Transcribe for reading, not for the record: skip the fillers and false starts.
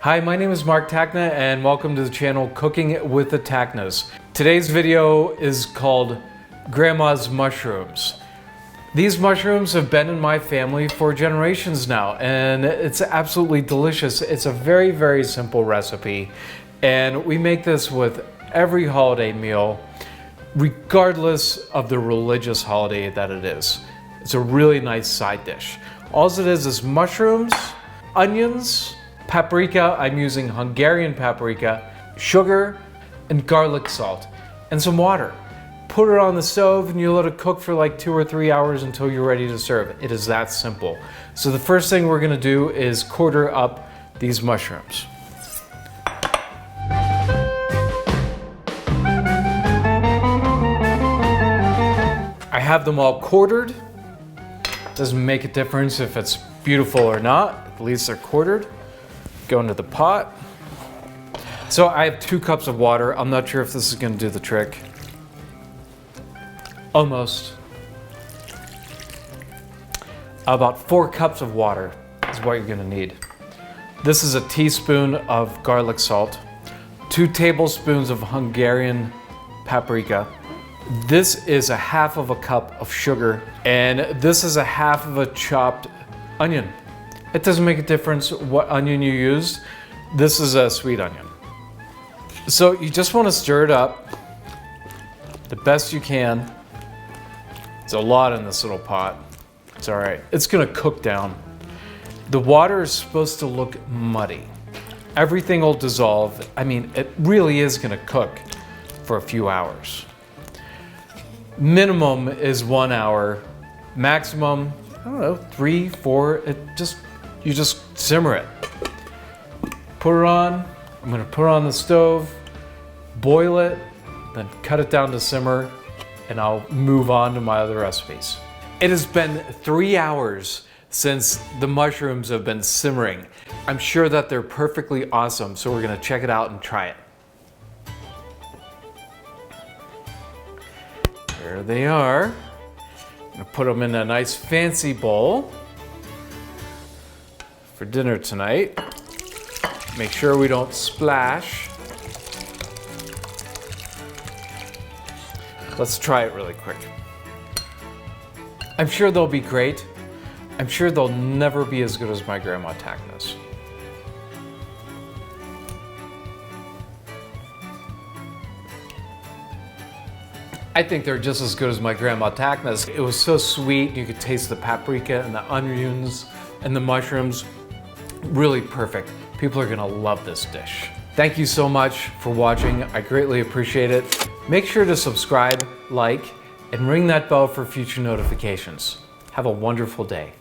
Hi, my name is Mark Tachna and welcome to the channel Cooking with the Tachnas. Today's video is called Grandma's Mushrooms. These mushrooms have been in my family for generations now and it's absolutely delicious. It's a very, very simple recipe and we make this with every holiday meal regardless of the religious holiday that it is. It's a really nice side dish. All it is mushrooms, onions, paprika, I'm using Hungarian paprika, sugar, and garlic salt, and some water. Put it on the stove and you let it cook for like 2 or 3 hours until you're ready to serve. It is that simple. So the first thing we're gonna do is quarter up these mushrooms. I have them all quartered. Doesn't make a difference if it's beautiful or not, at least they're quartered. Go into the pot. So I have 2 cups of water. I'm not sure if this is gonna do the trick. Almost. About 4 cups of water is what you're gonna need. This is a teaspoon of garlic salt, 2 tablespoons of Hungarian paprika. This is a half of a cup of sugar, and this is a half of a chopped onion. It doesn't make a difference what onion you use. This is a sweet onion. So you just want to stir it up the best you can. It's a lot in this little pot. It's all right. It's gonna cook down. The water is supposed to look muddy. Everything will dissolve. I mean, it really is gonna cook for a few hours. Minimum is 1 hour. Maximum, I don't know, 3, 4. You just simmer it. Put it on. I'm gonna put it on the stove, boil it, then cut it down to simmer, and I'll move on to my other recipes. It has been 3 hours since the mushrooms have been simmering. I'm sure that they're perfectly awesome, so we're gonna check it out and try it. There they are. I'm gonna put them in a nice fancy bowl for dinner tonight. Make sure we don't splash. Let's try it really quick. I'm sure they'll be great. I'm sure they'll never be as good as my Grandma Tachna's. I think they're just as good as my Grandma Tachna's. It was so sweet. You could taste the paprika and the onions and the mushrooms. Really perfect. People are gonna love this dish. Thank you so much for watching. I greatly appreciate it. Make sure to subscribe, like, and ring that bell for future notifications. Have a wonderful day.